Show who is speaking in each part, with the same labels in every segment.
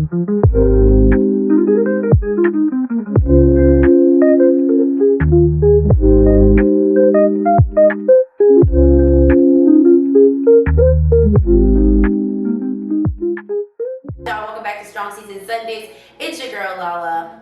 Speaker 1: Welcome back to Strong Season Sundays. It's your girl Lala,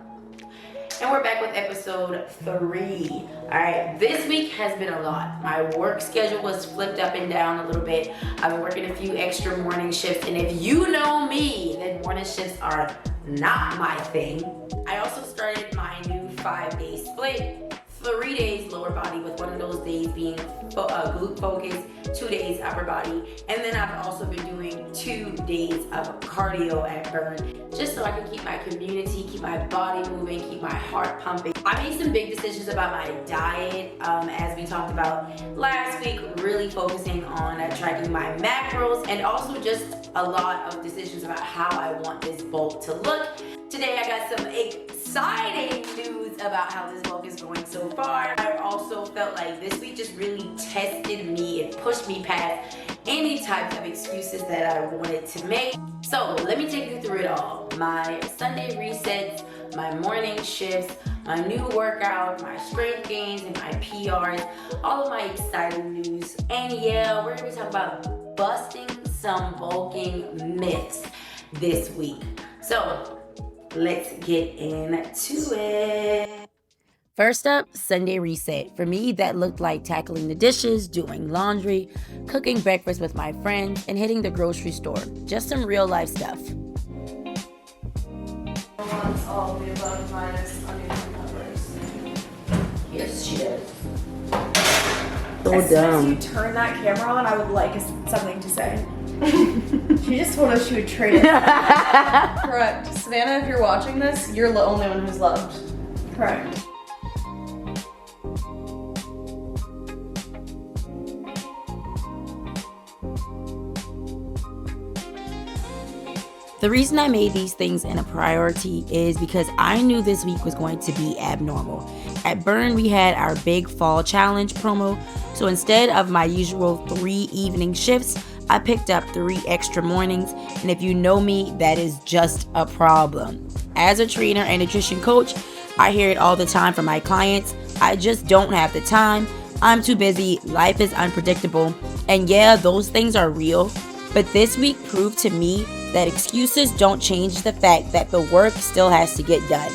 Speaker 1: and we're back with episode 3. All right, this week has been a lot. My work schedule was flipped up and down a little bit. I've been working a few extra morning shifts, and if you know me, then morning shifts are not my thing. I also started my new 5-day split. 3 days lower body, with one of those days being glute focus, 2 days upper body, and then I've also been doing 2 days of cardio at Burn, just so I can keep my community, keep my body moving, keep my heart pumping. I made some big decisions about my diet, as we talked about last week, really focusing on tracking my macros, and also just a lot of decisions about how I want this bulk to look. Today I got some exciting news about how this bulk is going so far. I also felt like this week just really tested me and pushed me past any types of excuses that I wanted to make. So let me take you through it all. My Sunday resets, my morning shifts, my new workout, my strength gains, and my PRs, all of my exciting news. And yeah, we're gonna be talking about busting some bulking myths this week. So let's get into it. First up, Sunday reset. For me, that looked like tackling the dishes, doing laundry, cooking breakfast with my friends, and hitting the grocery store. Just some real life stuff.
Speaker 2: Wants all the above minus underneath covers.
Speaker 1: Yes, she does.
Speaker 2: So as soon as you turn that camera on, I would like something to say. She just told us she would trade it. Correct. Savannah, if you're watching this, you're the only one who's loved. Correct.
Speaker 1: The reason I made these things in a priority is because I knew this week was going to be abnormal. At Burn, we had our big fall challenge promo, so instead of my usual 3 evening shifts, I picked up 3 extra mornings, and if you know me, that is just a problem. As a trainer and nutrition coach, I hear it all the time from my clients. I just don't have the time. I'm too busy. Life is unpredictable. And yeah, those things are real. But this week proved to me that excuses don't change the fact that the work still has to get done.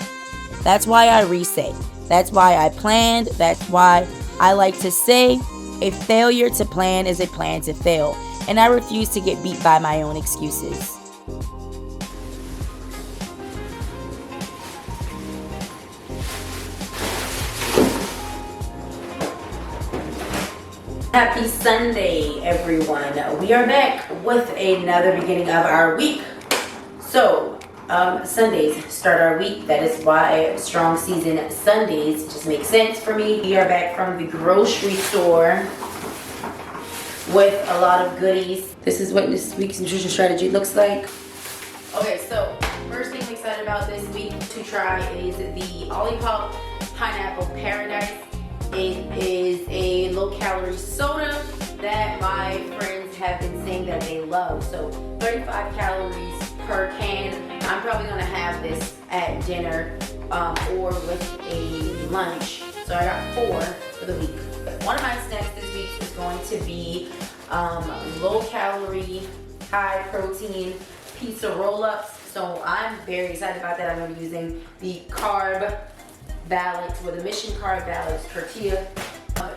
Speaker 1: That's why I reset. That's why I planned. That's why I like to say, a failure to plan is a plan to fail. And I refuse to get beat by my own excuses. Happy Sunday, everyone. We are back with another beginning of our week. So, Sundays start our week. That is why Strong Season Sundays just make sense for me. We are back from the grocery store with a lot of goodies. This is what this week's nutrition strategy looks like. Okay, so first thing I'm excited about this week to try is the Olipop Pineapple Paradise. It is a low-calorie soda that my friends have been saying that they love. So 35 calories per can. I'm probably gonna have this at dinner or with a lunch. So I got 4 for the week. One of my snacks this week is going to be low-calorie, high-protein pizza roll-ups. So I'm very excited about that. I'm gonna be using the carb balance, or the Mission Carb Balance tortilla.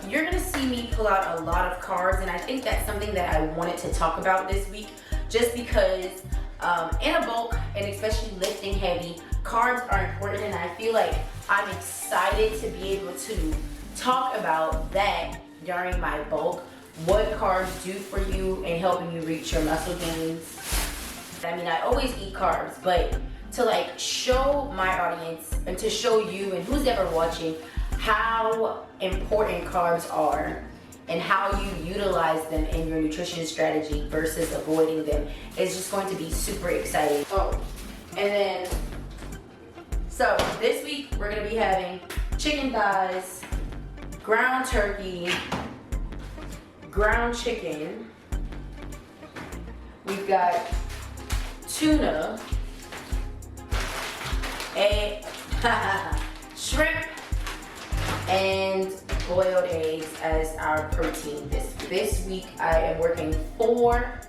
Speaker 1: You're gonna see me pull out a lot of carbs, and I think that's something that I wanted to talk about this week, just because in a bulk, and especially lifting heavy, carbs are important, and I feel like I'm excited to be able to talk about that during my bulk, what carbs do for you in helping you reach your muscle gains. I mean, I always eat carbs, but to like show my audience and to show you and who's ever watching how important carbs are and how you utilize them in your nutrition strategy versus avoiding them is just going to be super exciting. Oh, and then, so this week we're gonna be having chicken thighs, ground turkey, ground chicken. We've got tuna, shrimp and boiled eggs as our protein this week. I am working four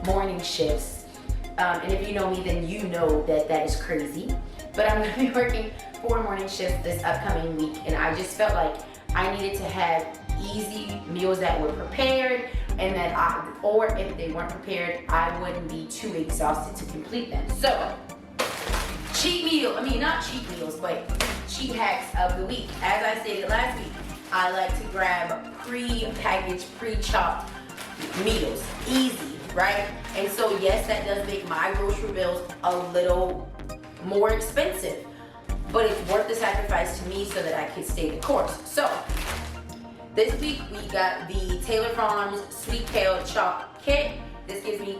Speaker 1: morning shifts. And if you know me, then you know that is crazy. But I'm gonna be working 4 morning shifts this upcoming week, and I just felt like I needed to have easy meals that were prepared, and that or if they weren't prepared, I wouldn't be too exhausted to complete them. So, not cheat meals, but cheat hacks of the week. As I stated last week, I like to grab pre-packaged, pre-chopped meals. Easy, right? And so yes, that does make my grocery bills a little more expensive, but it's worth the sacrifice to me so that I can stay the course. So this week we got the Taylor Farms Sweet Kale Chop Kit. This gives me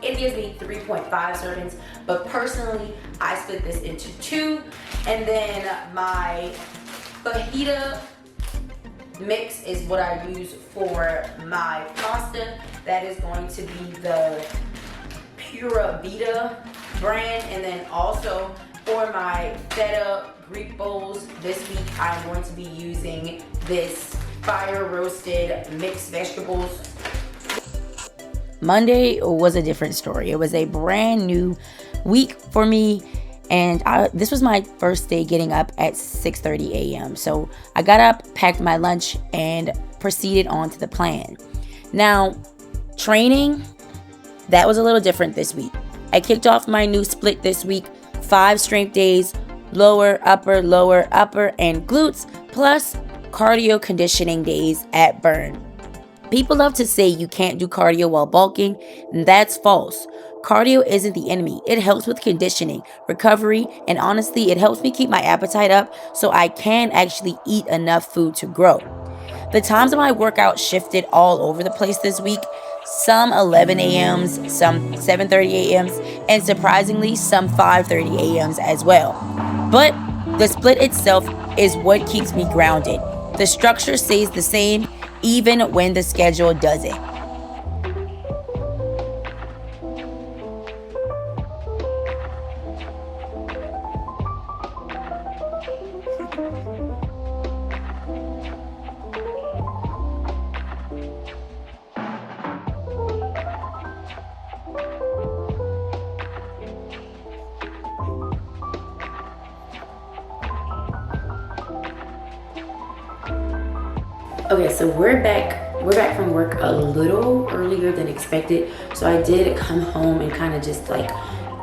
Speaker 1: it gives me 3.5 servings, but personally I split this into 2. And then my fajita mix is what I use for my pasta. That is going to be the Pura Vida brand. And then also for my feta Greek bowls this week, I'm going to be using this fire roasted mixed vegetables. Monday was a different story. It was a brand new week for me, and this was my first day getting up at 6:30 a.m. So I got up, packed my lunch, and proceeded on to the plan. Now, training, that was a little different this week. I kicked off my new split this week, 5 strength days, lower, upper, and glutes, plus cardio conditioning days at Burn. People love to say you can't do cardio while bulking, and that's false. Cardio isn't the enemy. It helps with conditioning, recovery, and honestly, it helps me keep my appetite up so I can actually eat enough food to grow. The times of my workout shifted all over the place this week. Some 11 a.m.s, some 7:30 a.m.s, and surprisingly, some 5:30 a.m.s as well. But the split itself is what keeps me grounded. The structure stays the same even when the schedule doesn't. Okay, so we're back from work a little earlier than expected. So I did come home and kind of just like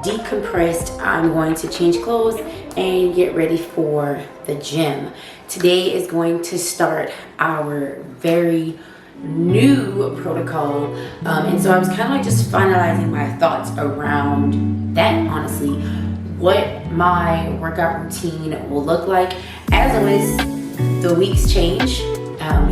Speaker 1: decompressed. I'm going to change clothes and get ready for the gym. Today is going to start our very new protocol. And so I was kind of like just finalizing my thoughts around that, honestly, what my workout routine will look like. As always, the weeks change.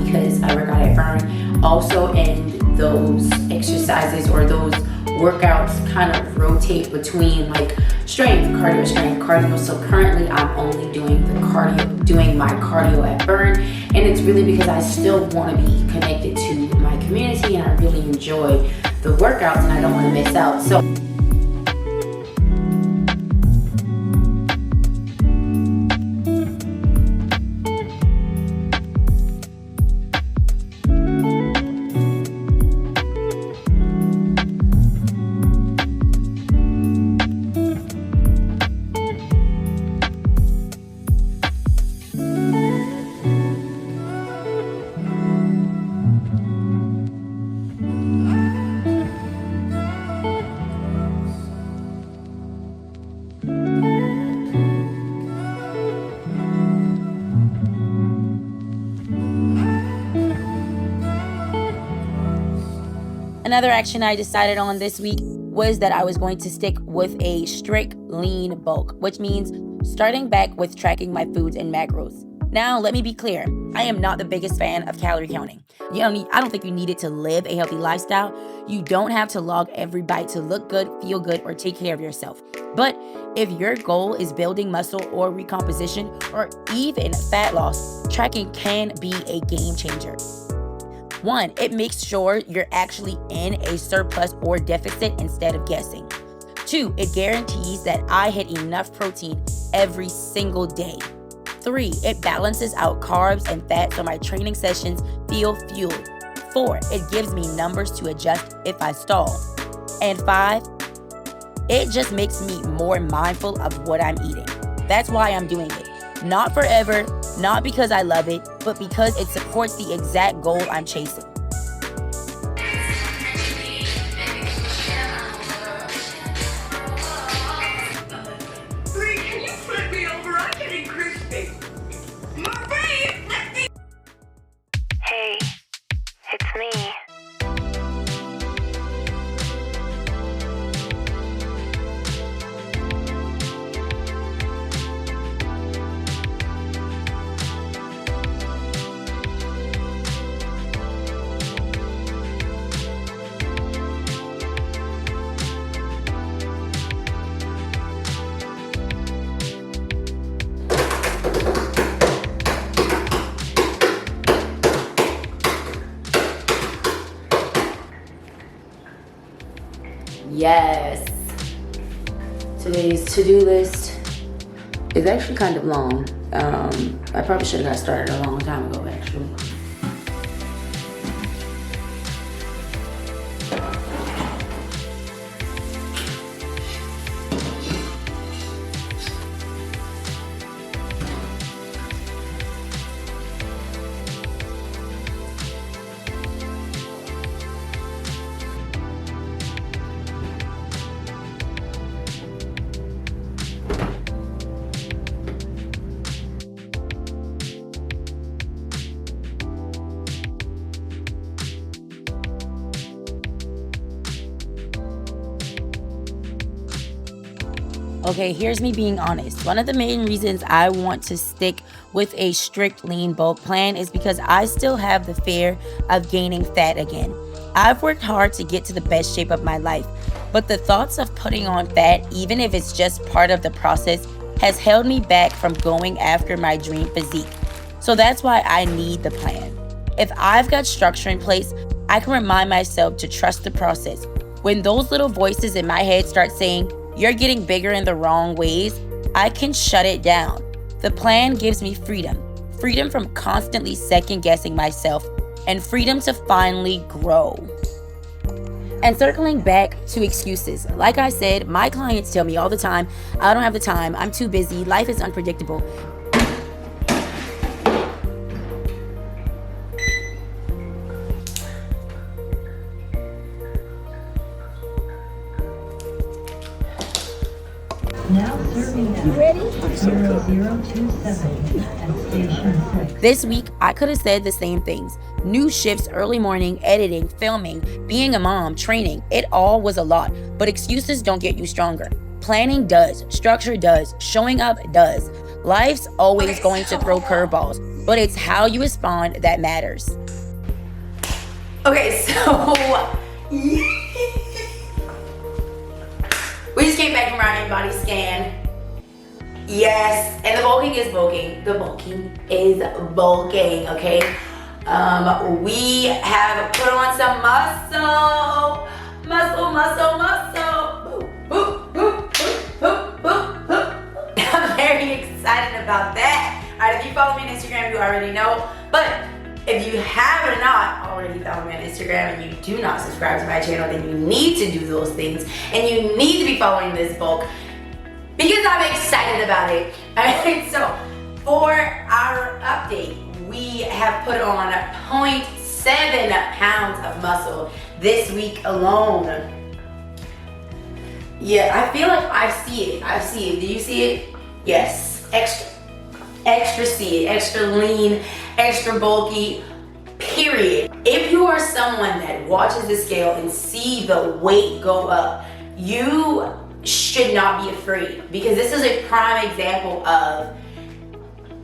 Speaker 1: Because I work out at Burn. Also, and those exercises or those workouts kind of rotate between like strength, cardio. So currently I'm only doing my cardio at Burn, and it's really because I still want to be connected to my community, and I really enjoy the workouts, and I don't want to miss out. So another action I decided on this week was that I was going to stick with a strict lean bulk, which means starting back with tracking my foods and macros. Now, let me be clear. I am not the biggest fan of calorie counting. I don't think you need it to live a healthy lifestyle. You don't have to log every bite to look good, feel good, or take care of yourself. But if your goal is building muscle or recomposition or even fat loss, tracking can be a game changer. 1, it makes sure you're actually in a surplus or deficit instead of guessing. 2, it guarantees that I hit enough protein every single day. 3, it balances out carbs and fat so my training sessions feel fueled. 4, it gives me numbers to adjust if I stall. And 5, it just makes me more mindful of what I'm eating. That's why I'm doing it. Not forever, not because I love it, but because it supports the exact goal I'm chasing.
Speaker 3: Can you flip me over? I'm getting crispy. Marie, let me.
Speaker 4: Hey, it's me.
Speaker 1: Yes. Today's to-do list is actually kind of long. I probably should have got started a long time ago, actually. Okay, here's me being honest. One of the main reasons I want to stick with a strict lean bulk plan is because I still have the fear of gaining fat again. I've worked hard to get to the best shape of my life, but the thoughts of putting on fat, even if it's just part of the process, has held me back from going after my dream physique. So that's why I need the plan. If I've got structure in place, I can remind myself to trust the process. When those little voices in my head start saying, "You're getting bigger in the wrong ways," I can shut it down. The plan gives me freedom. Freedom from constantly second guessing myself, and freedom to finally grow. And circling back to excuses, like I said, my clients tell me all the time, "I don't have the time, I'm too busy, life is unpredictable."
Speaker 5: Now serving at 0027 at Station 6.
Speaker 1: This week, I could have said the same things. New shifts, early morning, editing, filming, being a mom, training. It all was a lot, but excuses don't get you stronger. Planning does, structure does, showing up does. Life's always going to throw curveballs, but it's how you respond that matters. Okay, so we just came back from our in-body scan. Yes, and the bulking is bulking. The bulking is bulking, okay? We have put on some muscle. Boop, boop, boop, boop, boop, boop. I'm very excited about that. All right, if you follow me on Instagram, you already know. But if you have not already followed me on Instagram and you do not subscribe to my channel, then you need to do those things. And you need to be following this bulk because I'm excited about it. All right, so for our update, we have put on 0.7 pounds of muscle this week alone. Yeah, I feel like I see it. Do you see it? Yes, extra see it, extra lean, extra bulky, period. If you are someone that watches the scale and see the weight go up, you should not be afraid, because this is a prime example of,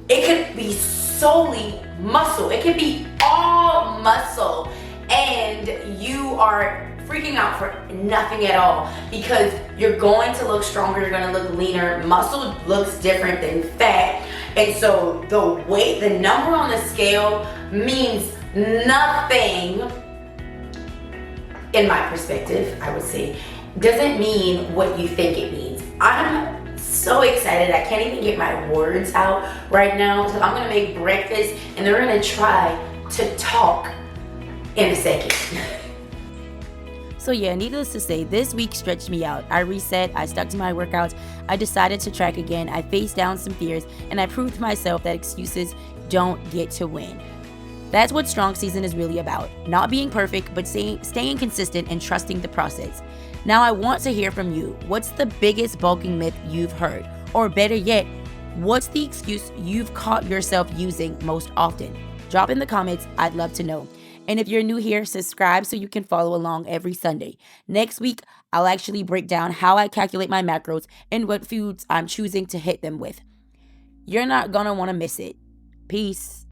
Speaker 1: it could be solely muscle. It could be all muscle and you are freaking out for nothing at all, because you're going to look stronger, you're going to look leaner. Muscle looks different than fat, and so the weight, the number on the scale means nothing, in my perspective, I would say, doesn't mean what you think it means. I'm so excited. I can't even get my words out right now. So I'm gonna make breakfast and they're gonna try to talk in a second. So yeah, needless to say, this week stretched me out. I reset, I stuck to my workouts, I decided to track again, I faced down some fears, and I proved to myself that excuses don't get to win. That's what Strong Season is really about. Not being perfect, but staying consistent and trusting the process. Now I want to hear from you. What's the biggest bulking myth you've heard? Or better yet, what's the excuse you've caught yourself using most often? Drop in the comments, I'd love to know. And if you're new here, subscribe so you can follow along every Sunday. Next week, I'll actually break down how I calculate my macros and what foods I'm choosing to hit them with. You're not gonna wanna miss it. Peace.